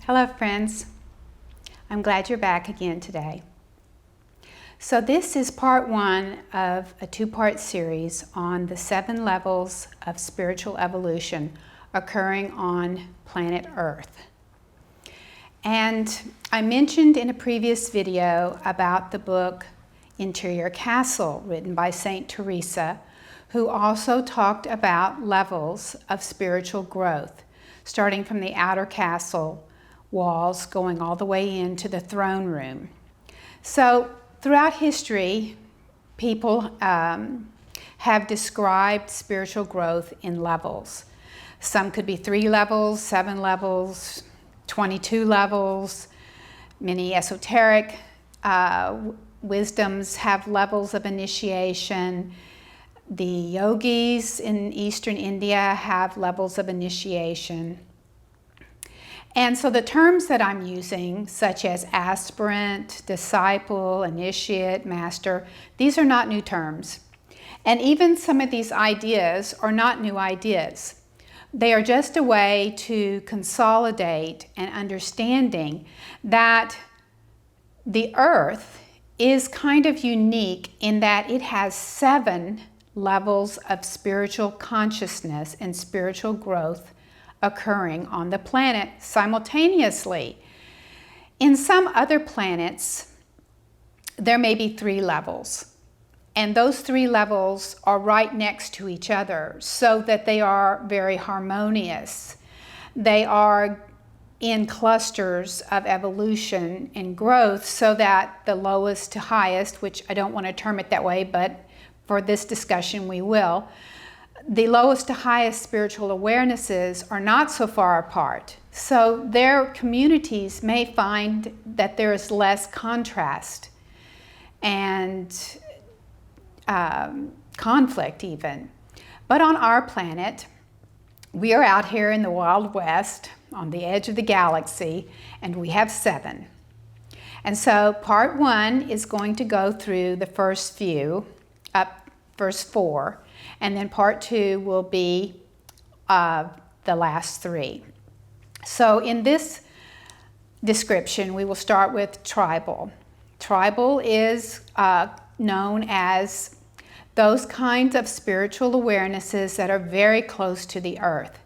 Hello friends, I'm glad you're back again today. So this is part one of a two-part series on the 7 levels of spiritual evolution occurring on planet Earth. And I mentioned in a previous video about the book Interior Castle, written by Saint Teresa, who also talked about levels of spiritual growth, starting from the outer castle walls going all the way into the throne room. So throughout history, people have described spiritual growth in levels. Some could be 3 levels, 7 levels, 22 levels. Many esoteric wisdoms have levels of initiation. The yogis in Eastern India have levels of initiation. And so the terms that I'm using, such as aspirant, disciple, initiate, master, these are not new terms. And even some of these ideas are not new ideas. They are just a way to consolidate an understanding that the earth is kind of unique in that it has 7 levels of spiritual consciousness and spiritual growth occurring on the planet simultaneously. In some other planets, there may be 3 levels, and those 3 levels are right next to each other so that they are very harmonious. They are in clusters of evolution and growth so that the lowest to highest, which I don't want to term it that way, but for this discussion we will, the lowest to highest spiritual awarenesses are not so far apart. So their communities may find that there is less contrast and conflict even. But on our planet, we are out here in the Wild West on the edge of the galaxy, and we have 7. And so part 1 is going to go through the first few, up verse 4. And then part 2 will be the last 3. So in this description, we will start with tribal. Tribal is known as those kinds of spiritual awarenesses that are very close to the earth.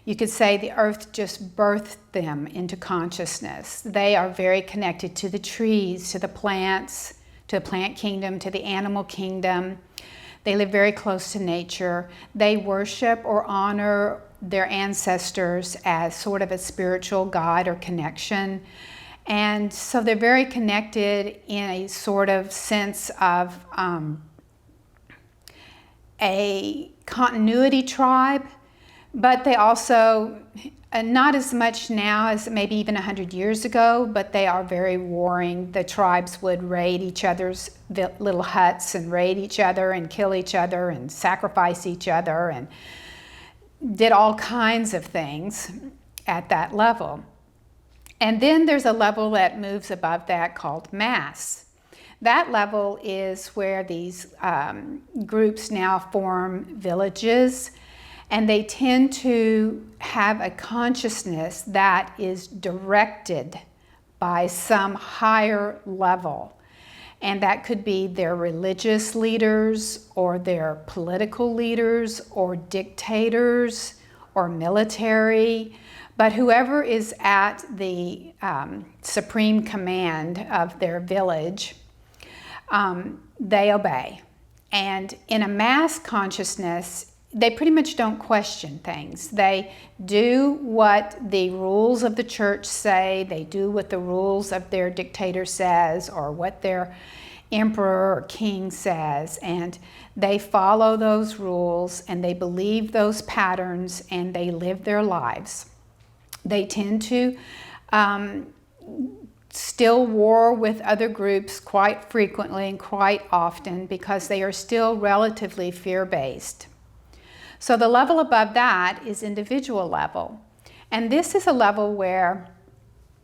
You could say the earth just birthed them into consciousness. They are very connected to the trees, to the plants, to the plant kingdom, to the animal kingdom. They live very close to nature. They worship or honor their ancestors as sort of a spiritual guide or connection. And so they're very connected in a sort of sense of a continuity tribe, but they also, not as much now as maybe even 100 years ago, but they are very warring. The tribes would raid each other's little huts and raid each other and kill each other and sacrifice each other and did all kinds of things at that level. And then there's a level that moves above that called mass. That level is where these groups now form villages, and they tend to have a consciousness that is directed by some higher level. And that could be their religious leaders or their political leaders or dictators or military. But whoever is at the supreme command of their village, they obey. And in a mass consciousness, they pretty much don't question things. They do what the rules of the church say. They do what the rules of their dictator says or what their emperor or king says. And they follow those rules and they believe those patterns and they live their lives. They tend to still war with other groups quite frequently and quite often because they are still relatively fear-based. So the level above that is individual level. And this is a level where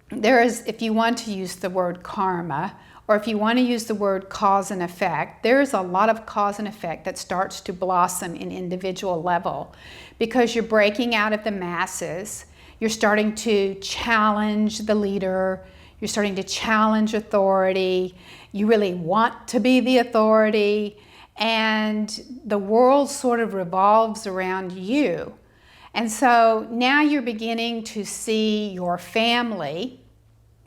there is, if you want to use the word karma, or if you want to use the word cause and effect, there is a lot of cause and effect that starts to blossom in individual level because you're breaking out of the masses. You're starting to challenge the leader. You're starting to challenge authority. You really want to be the authority. And the world sort of revolves around you. And so now you're beginning to see your family,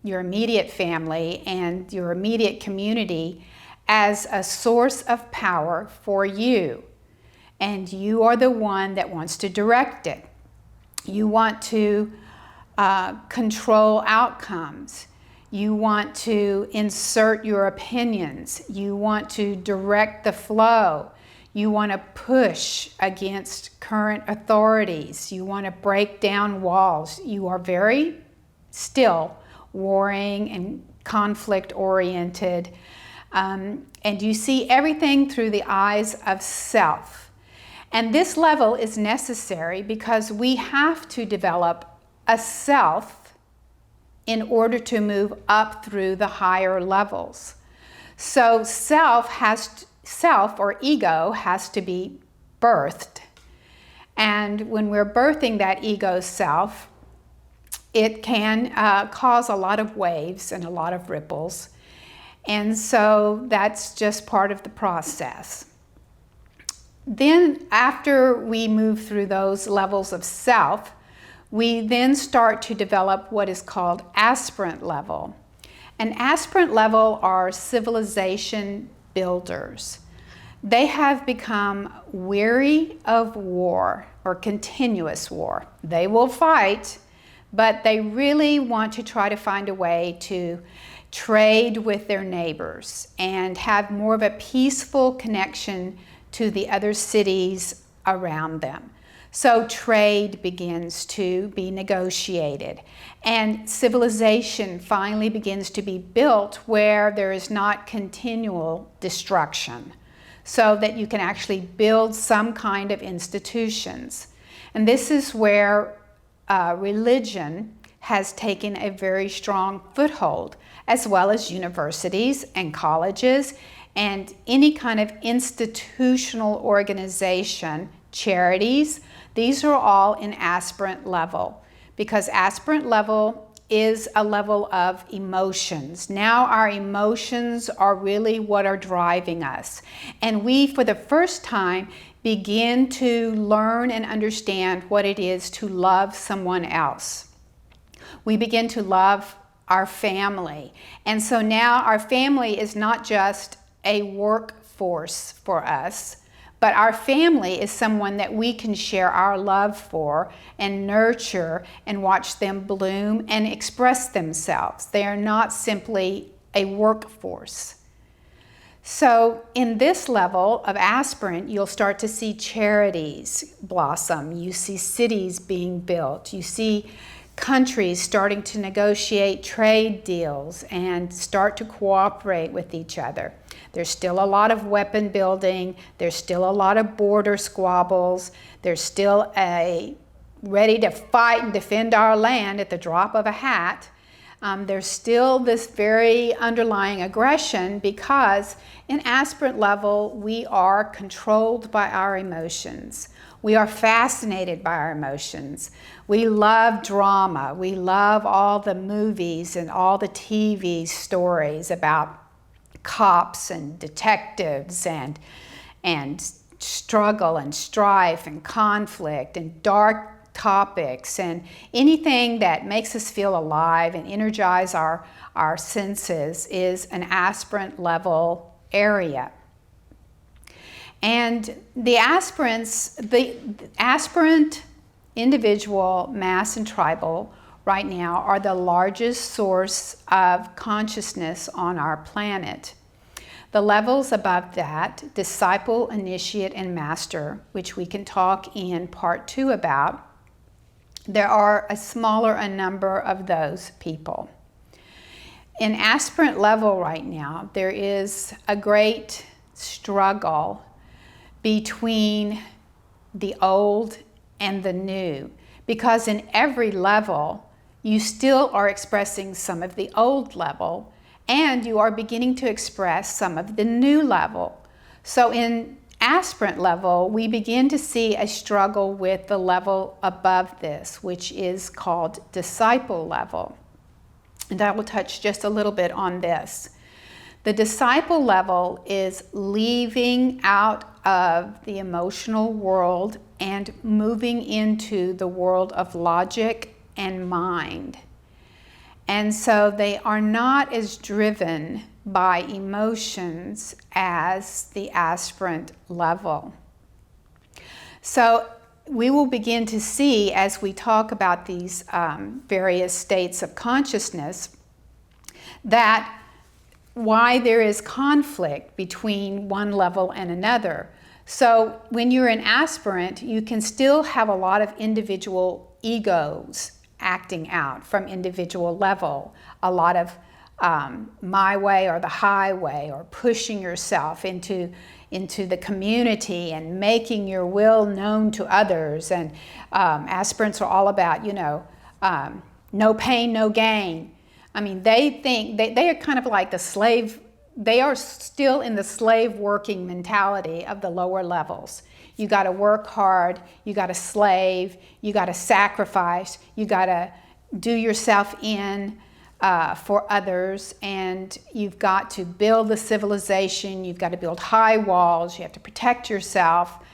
your immediate family, and your immediate community as a source of power for you. And you are the one that wants to direct it. You want to control outcomes. You want to insert your opinions. You want to direct the flow. You want to push against current authorities. You want to break down walls. You are very still warring and conflict-oriented. And you see everything through the eyes of self. And this level is necessary because we have to develop a self in order to move up through the higher levels. So self or ego has to be birthed. And when we're birthing that ego self, it can cause a lot of waves and a lot of ripples. And so that's just part of the process. Then after we move through those levels of self, we then start to develop what is called aspirant level. An aspirant level are civilization builders. They have become weary of war or continuous war. They will fight, but they really want to try to find a way to trade with their neighbors and have more of a peaceful connection to the other cities around them. So trade begins to be negotiated, and civilization finally begins to be built where there is not continual destruction, so that you can actually build some kind of institutions. And this is where religion has taken a very strong foothold, as well as universities and colleges and any kind of institutional organization, charities. These are all in aspirant level, because aspirant level is a level of emotions. Now our emotions are really what are driving us. And we, for the first time, begin to learn and understand what it is to love someone else. We begin to love our family. And so now our family is not just a workforce for us, but our family is someone that we can share our love for and nurture and watch them bloom and express themselves. They are not simply a workforce. So in this level of aspirant, you'll start to see charities blossom. You see cities being built. You see countries starting to negotiate trade deals and start to cooperate with each other. There's still a lot of weapon building. There's still a lot of border squabbles. There's still a ready to fight and defend our land at the drop of a hat. There's still this very underlying aggression, because in aspirant level, we are controlled by our emotions. We are fascinated by our emotions. We love drama. We love all the movies and all the TV stories about cops and detectives and struggle and strife and conflict and dark topics and anything that makes us feel alive and energize our senses is an aspirant level area. And the aspirant individual, mass, and tribal right now are the largest source of consciousness on our planet. The levels above that, disciple, initiate, and master, which we can talk in part 2 about, there are a smaller number of those people. In aspirant level right now, there is a great struggle between the old and the new, because in every level, you still are expressing some of the old level, and you are beginning to express some of the new level. So in aspirant level, we begin to see a struggle with the level above this, which is called disciple level. And I will touch just a little bit on this. The disciple level is leaving out of the emotional world and moving into the world of logic and mind. And so they are not as driven by emotions as the aspirant level. So we will begin to see, as we talk about these various states of consciousness, that why there is conflict between one level and another. So when you're an aspirant, you can still have a lot of individual egos acting out from individual level, a lot of my way or the highway, or pushing yourself into the community and making your will known to others. And aspirants are all about, no pain, no gain. I mean, they think they are kind of like the slave. They are still in the slave working mentality of the lower levels. You got to work hard, you got to slave, you got to sacrifice, you got to do yourself in for others, and you've got to build the civilization, you've got to build high walls, you have to protect yourself.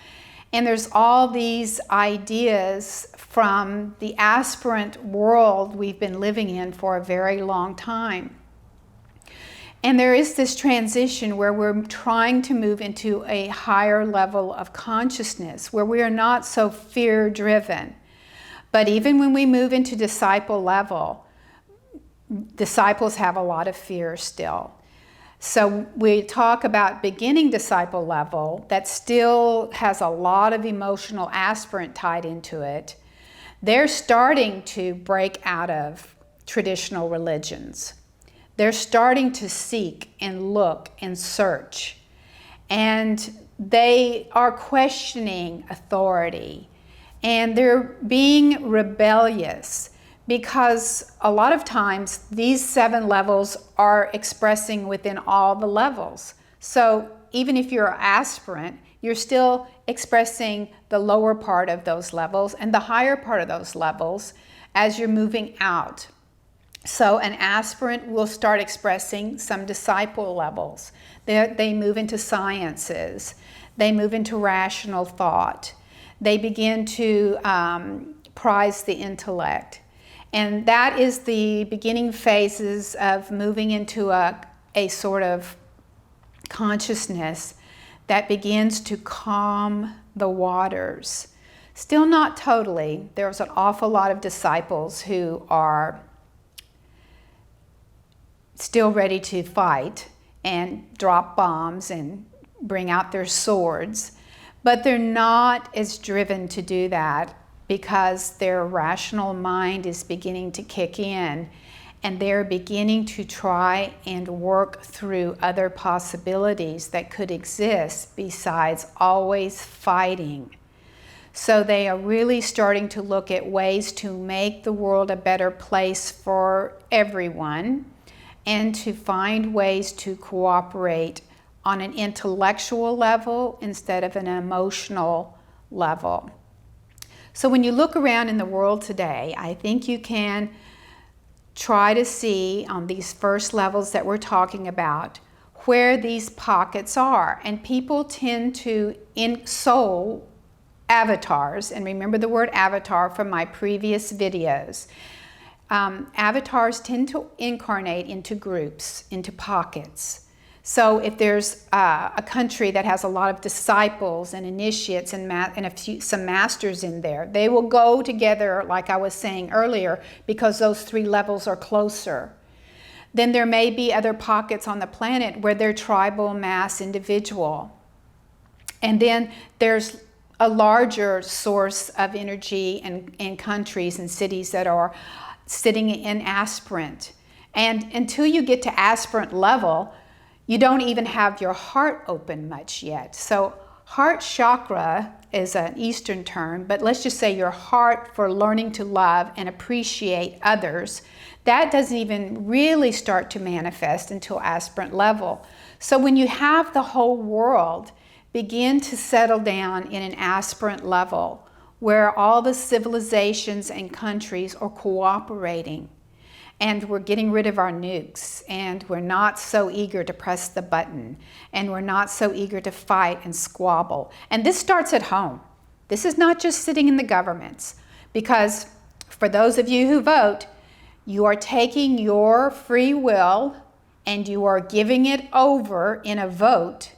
And there's all these ideas from the aspirant world we've been living in for a very long time. And there is this transition where we're trying to move into a higher level of consciousness, where we are not so fear-driven. But even when we move into disciple level, disciples have a lot of fear still. So we talk about beginning disciple level that still has a lot of emotional aspirant tied into it. They're starting to break out of traditional religions. They're starting to seek and look and search. And they are questioning authority. And they're being rebellious, because a lot of times these 7 levels are expressing within all the levels. So even if you're an aspirant, you're still expressing the lower part of those levels and the higher part of those levels as you're moving out. So an aspirant will start expressing some disciple levels. They move into sciences. They move into rational thought. They begin to prize the intellect. And that is the beginning phases of moving into a sort of consciousness that begins to calm the waters. Still not totally. There's an awful lot of disciples who are still ready to fight and drop bombs and bring out their swords, but they're not as driven to do that, because their rational mind is beginning to kick in, and they're beginning to try and work through other possibilities that could exist besides always fighting. So they are really starting to look at ways to make the world a better place for everyone, and to find ways to cooperate on an intellectual level instead of an emotional level. So when you look around in the world today, I think you can try to see on these first levels that we're talking about where these pockets are. And people tend to soul avatars, and remember the word avatar from my previous videos. Avatars tend to incarnate into groups, into pockets. So if there's a country that has a lot of disciples and initiates and some masters in there, they will go together, like I was saying earlier, because those 3 levels are closer. Then there may be other pockets on the planet where they're tribal, mass, individual. And then there's a larger source of energy and countries and cities that are sitting in aspirant. And until you get to aspirant level, you don't even have your heart open much yet. So heart chakra is an Eastern term, but let's just say your heart for learning to love and appreciate others, that doesn't even really start to manifest until aspirant level. So when you have the whole world begin to settle down in an aspirant level where all the civilizations and countries are cooperating, and we're getting rid of our nukes, and we're not so eager to press the button, and we're not so eager to fight and squabble. And this starts at home. This is not just sitting in the governments, because for those of you who vote, you are taking your free will and you are giving it over in a vote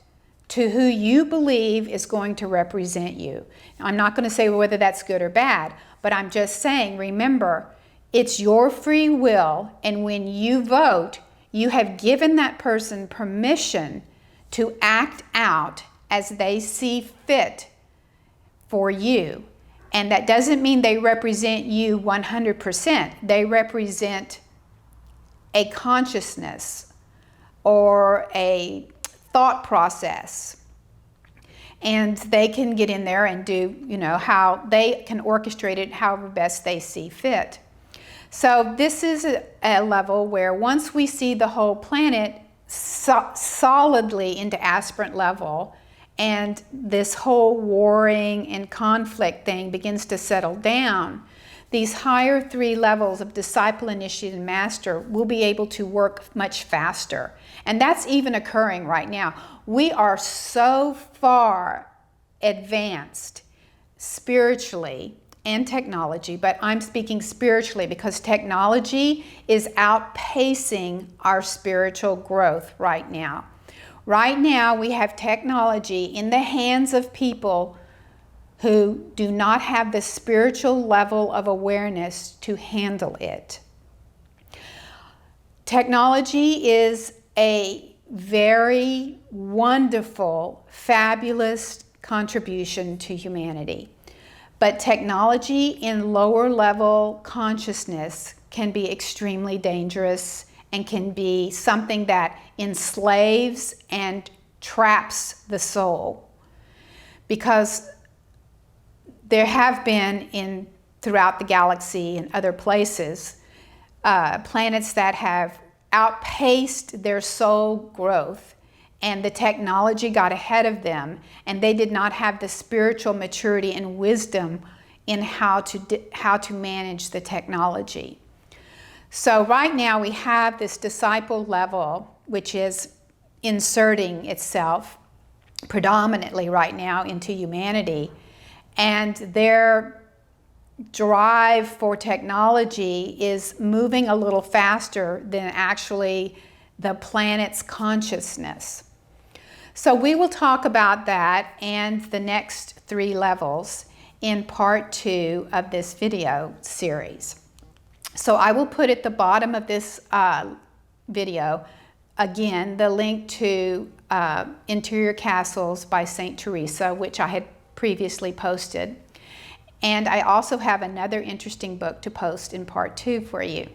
to who you believe is going to represent you. Now, I'm not going to say whether that's good or bad, but I'm just saying, remember, it's your free will, and when you vote, you have given that person permission to act out as they see fit for you. And that doesn't mean they represent you 100%. They represent a consciousness or a thought process. And they can get in there and do, how they can orchestrate it however best they see fit. So this is a level where once we see the whole planet solidly into aspirant level, and this whole warring and conflict thing begins to settle down, these higher 3 levels of disciple, initiate, and master will be able to work much faster. And that's even occurring right now. We are so far advanced spiritually and technology, but I'm speaking spiritually because technology is outpacing our spiritual growth right now. Right now, we have technology in the hands of people who do not have the spiritual level of awareness to handle it. Technology is a very wonderful, fabulous contribution to humanity. But technology in lower level consciousness can be extremely dangerous and can be something that enslaves and traps the soul. Because there have been throughout the galaxy and other places, planets that have outpaced their soul growth, and the technology got ahead of them, and they did not have the spiritual maturity and wisdom in how to manage the technology. So right now we have this disciple level, which is inserting itself predominantly right now into humanity, and their drive for technology is moving a little faster than actually the planet's consciousness. So we will talk about that and the next 3 levels in part 2 of this video series. So I will put at the bottom of this video, again, the link to Interior Castles by St. Teresa, which I had previously posted. And I also have another interesting book to post in part 2 for you.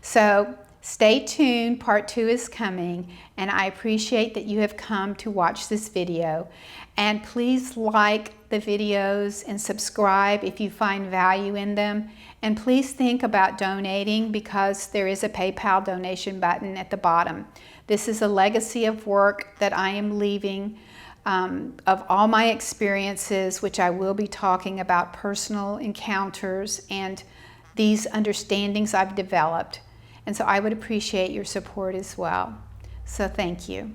So stay tuned, part 2 is coming, and I appreciate that you have come to watch this video. And please like the videos and subscribe if you find value in them. And please think about donating, because there is a PayPal donation button at the bottom. This is a legacy of work that I am leaving of all my experiences, which I will be talking about personal encounters and these understandings I've developed. And so I would appreciate your support as well. So thank you.